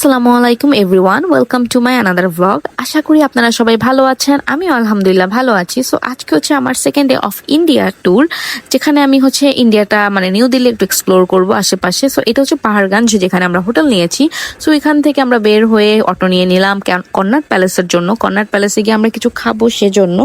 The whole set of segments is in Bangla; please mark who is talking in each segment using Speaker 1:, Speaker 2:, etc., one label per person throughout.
Speaker 1: আসসালামু আলাইকুম everyone, welcome to my another vlog. আশা করি আপনারা সবাই ভালো আছেন। আমি আলহামদুলিল্লাহ ভালো আছি। সো আজকে হচ্ছে আমার second day of India tour, যেখানে আমি হচ্ছে ইন্ডিয়াটা মানে নিউ দিল্লি একটু এক্সপ্লোর করবো আশেপাশে। সো এটা হচ্ছে পাহাড়গঞ্জ, যেখানে আমরা হোটেল নিয়েছি। সো এখান থেকে আমরা বের হয়ে অটো নিয়ে নিলাম কর্নাট প্যালেসের জন্য। কর্নাট প্যালেসে গিয়ে আমরা কিছু খাবো সেজন্য।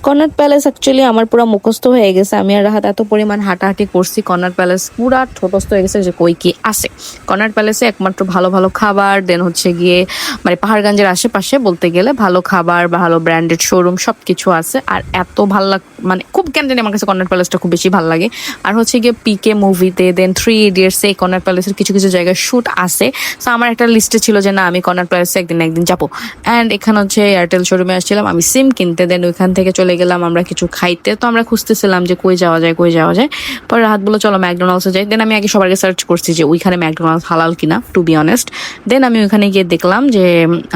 Speaker 1: কর্নাট প্যালেস অ্যাকচুয়ালি আমার পুরো মুখস্থ হয়ে গেছে। আমি আর রাহাত এত পরিমাণ হাঁটাহাঁটি করছি, কর্নাট প্যালেস পুরা ঠোঁটস্থ হয়ে গেছে যে কই কি আছে। কর্নাট প্যালেসে একমাত্র ভালো ভালো খাবার, দেন হচ্ছে গিয়ে মানে পাহাড়গঞ্জের আশেপাশে বলতে গেলে ভালো খাবার, ভালো ব্র্যান্ডেড শোরুম সবকিছু আছে। আর এত ভালো মানে খুব কেন জানি আমার কাছে কর্নাট প্যালেসটা খুব বেশি ভালো লাগে। আর হচ্ছে গিয়ে পিকে মুভিতে, দেন 3 ইডিয়টস এই কর্নাট প্যালেসের কিছু কিছু জায়গায় শ্যুট আছে। সো আমার একটা লিস্টে ছিল যে না, আমি কর্নাট প্যালেসে একদিন যাবো। অ্যান্ড এখানে হচ্ছে এয়ারটেল শোরুমে আসছিলাম আমি সিম কিনতে, দেন ওইখান থেকে চলে গেলাম আমরা কিছু খাইতে। তো আমরা খুঁজতেছিলাম যে কই যাওয়া যায়। পরে রাত বলো চলো ম্যাকডোনাল্ডসে যাই। দেন আমি আগে সবার আগে সার্চ করছি যে ওইখানে ম্যাকডোনাল্ডস হালাল কিনা, টু বি অনেস্ট। দেন আমি ওখানে গিয়ে দেখলাম যে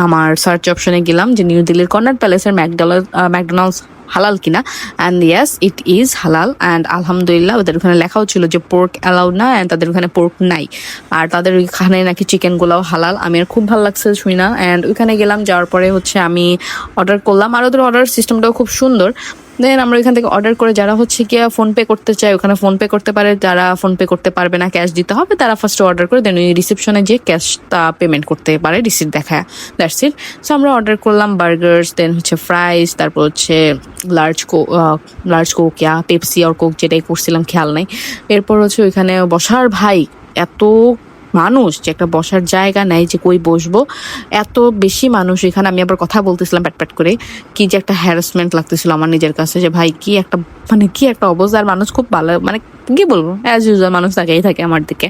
Speaker 1: আমার সার্চ অপশনে গেলাম যে নিউ দিল্লির কর্নাট প্যালেসের ম্যাকডোনাল্ডস হালাল কিনা। অ্যান্ড ইয়েস, ইট ইজ হালাল। অ্যান্ড আলহামদুলিল্লাহ ওদের ওখানে লেখাও ছিল যে পোর্ক অ্যালাউড না, অ্যান্ড তাদের ওখানে পোর্ক নাই। আর তাদের ওইখানে নাকি চিকেন গুলাও হালাল। আমি আর খুব ভালো লাগছে শুনি না। অ্যান্ড ওইখানে গেলাম, যাওয়ার পরে হচ্ছে আমি অর্ডার করলাম। আর ওদের অর্ডার সিস্টেমটাও খুব সুন্দর। দেন আমরা এখান থেকে অর্ডার করে যারা হচ্ছে কি ফোনপে করতে চায় ওখানে ফোনপে করতে পারে, যারা ফোনপে করতে পারবে না ক্যাশ দিতে হবে তারা ফার্স্টে অর্ডার করে দেন ওই রিসেপশনে যে ক্যাশটা পেমেন্ট করতে পারে, রিসিট দেখায়, দ্যাটস ইট। সো আমরা অর্ডার করলাম বার্গার্স, দেন হচ্ছে ফ্রাইস, তারপর হচ্ছে লার্জ কোক ইয়া পেপসি আর কোক যেটাই করছিলাম খেয়াল নাই। এরপর হচ্ছে ওইখানে বসার ভাই এত মানুষ যে একটা বসার জায়গা নাই যে কই বসবো, এত বেশি মানুষ এখানে। আমি আবার কথা বলতেছিলাম প্যাট করে, কি যে একটা হ্যারাসমেন্ট লাগতেছিল আমার নিজের কাছে যে ভাই কি একটা অবস্থা। আর মানুষ খুব ভালো, মানে কি বলবো, অ্যাজ ইউজুয়াল মানুষ তাকেই থাকে আমার দিকে।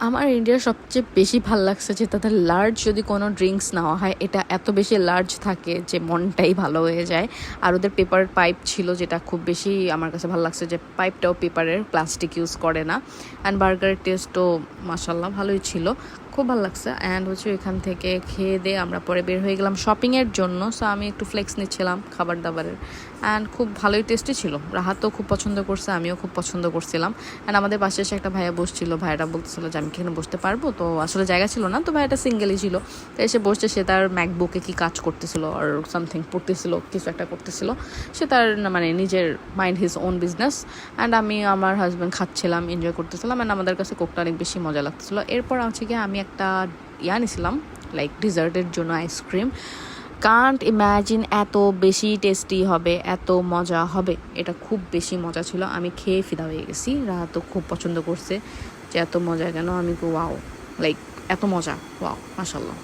Speaker 1: আমার ইন্ডিয়ার সবচেয়ে বেশি ভাল লাগছে যে তাদের লার্জ যদি কোনো ড্রিঙ্কস নেওয়া হয় এটা এত বেশি লার্জ থাকে যে মনটাই ভালো হয়ে যায়। আর ওদের পেপার পাইপ ছিল, যেটা খুব বেশি আমার কাছে ভালো লাগছে যে পাইপটাও পেপারের, প্লাস্টিক ইউজ করে না। অ্যান্ড বার্গারের টেস্টও মাশাল্লাহ ভালোই ছিল, খুব ভালো লাগছে। অ্যান্ড হচ্ছে এখান থেকে খেয়ে দিয়ে আমরা পরে বের হয়ে গেলাম শপিংয়ের জন্য। সো আমি একটু ফ্লেক্স নিচ্ছিলাম খাবার দাবারের। অ্যান্ড খুব ভালোই টেস্টি ছিল, রাহাতও খুব পছন্দ করছে, আমিও খুব পছন্দ করছিলাম। অ্যান্ড আমাদের পাশে এসে একটা ভাইয়া বসছিল, ভাইয়াটা বলতেছিল যে আমি এখানে বসতে পারবো, তো আসলে জায়গা ছিল না, তো ভাইয়াটা সিঙ্গেলই ছিল। তো এসে বসছে, সে তার ম্যাকবুকে কি কাজ করতেছিল আর সামথিং পড়তেছিল, কিছু একটা করতেছিল। সে তার মানে নিজের mind his own business. And আমি আমার হাজব্যান্ড খাচ্ছিলাম, এনজয় করতেছিলাম। অ্যান্ড আমাদের কাছে কোকটা অনেক বেশি মজা লাগতেছিলো। এরপর হচ্ছে গিয়ে আমি একটা নিছিলাম লাইক ডিজার্টের জন্য আইসক্রিম। কান্ট ইম্যাজিন এত বেশি টেস্টি হবে, এত মজা হবে, এটা খুব বেশি মজা ছিল। আমি খেয়ে ফিদা হয়ে গেছি, রাত তো খুব পছন্দ করছে যে এত মজা কেন। আমি ওয়াও, লাইক এত মজা, ওয়াও মাশাল্লাহ।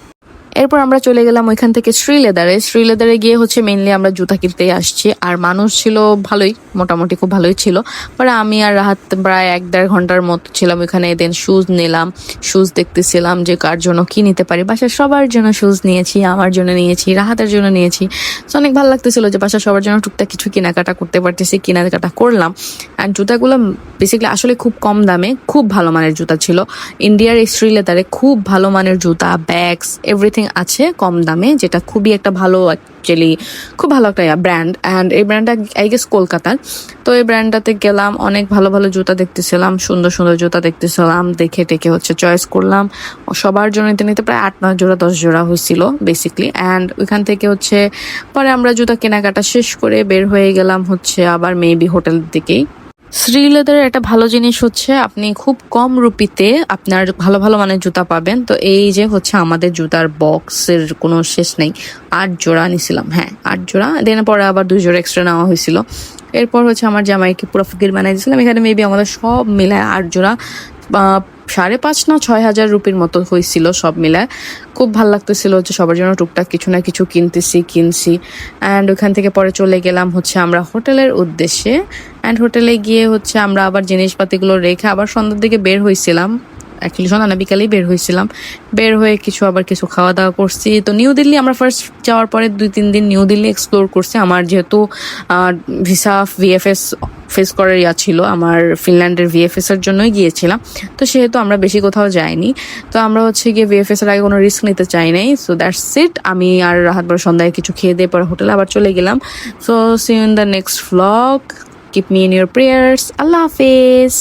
Speaker 1: এরপর আমরা চলে গেলাম ওইখান থেকে শ্রীলেদারে গিয়ে হচ্ছে মেইনলি আমরা জুতা কিনতেই আসছি। আর মানুষ ছিল ভালোই, মোটামুটি খুব ভালোই ছিল। পরে আমি আর রাহাত প্রায় 1-1.5 ঘন্টার মতো ছিলাম ওইখানে। দেন শুজ নিলাম, শুজ দেখতেছিলাম যে কার জন্য কি নিতে পারি। বাসার সবার জন্য শুজ নিয়েছি, আমার জন্য নিয়েছি, রাহাতের জন্য নিয়েছি। তো অনেক ভালো লাগতেছিল যে বাসার সবার জন্য টুকটাক কিছু কেনাকাটা করতে পারতেছি, কেনাকাটা করলাম। আর জুতাগুলো বেসিক্যালি আসলে খুব কম দামে খুব ভালো মানের জুতা ছিল। ইন্ডিয়ার এই শ্রীলেদারে খুব ভালো মানের জুতা, ব্যাগস, এভরিথিং আছে কম দামে, যেটা খুবই একটা ভালো অ্যাকচুয়ালি খুব ভালো একটা ব্র্যান্ড। অ্যান্ড এই ব্র্যান্ডটা আই গেস কলকাতার। তো এই ব্র্যান্ডটাতে গেলাম, অনেক ভালো ভালো জুতা দেখতেছিলাম, সুন্দর সুন্দর জুতা দেখতেছিলাম, দেখে টেকে হচ্ছে চয়েস করলাম। সবার জন্য নিতে প্রায় 8-9 জোড়া 10 জোড়া হয়েছিল বেসিকলি। অ্যান্ড ওইখান থেকে হচ্ছে পরে আমরা জুতা কেনাকাটা শেষ করে বের হয়ে গেলাম হচ্ছে আবার মেবি হোটেলের দিকেই। শ্রীলেদারের একটা ভালো জিনিস হচ্ছে আপনি খুব কম রুপিতে আপনার ভালো ভালো মানের জুতা পাবেন। তো এই যে হচ্ছে আমাদের জুতার বক্সের কোনো শেষ নেই, 8 জোড়া নিছিলাম, হ্যাঁ 8 জোড়া। দেন পরে আবার 2 জোড়া এক্সট্রা নেওয়া হয়েছিল। এরপর হচ্ছে আমার জামাইকে পুরো ফকির বানাই দিয়েছিলাম। এখানে মেবি আমাদের সব মিলায় 8 জোড়া 5.5 না 6,000 রুপির মতো হয়েছিল সব মিলায়। খুব ভালো লাগতেছিল হচ্ছে সবার জন্য টুকটাক কিছু না কিছু কিনছি। অ্যান্ড ওখান থেকে পরে চলে গেলাম হচ্ছে আমরা হোটেলের উদ্দেশ্যে। অ্যান্ড হোটেলে গিয়ে হচ্ছে আমরা আবার জিনিসপাতিগুলো রেখে আবার সন্ধ্যার দিকে বের হয়েছিলাম। অ্যাকচুয়ালি সন্ধ্যা না, বিকালেই বের হয়েছিলাম। বের হয়ে কিছু খাওয়া দাওয়া করছি। তো নিউ দিল্লি আমরা ফার্স্ট যাওয়ার পরে 2-3 দিন নিউ দিল্লি এক্সপ্লোর করছি। আমার যেহেতু ভিসা VFS ফেস করার ছিল, আমার ফিনল্যান্ডের VFS এর জন্যই গিয়েছিলাম। তো সেহেতু আমরা বেশি কোথাও যাইনি। তো আমরা হচ্ছে গিয়ে VFS এর আগে কোনো রিস্ক নিতে চাই নাই। So that's it. আমি আর রাহাত বড় সন্ধ্যায় কিছু খেয়ে দিয়ে পরে হোটেলে আবার চলে গেলাম। So see you in the next vlog. Keep me in your prayers. আল্লাহ হাফেজ।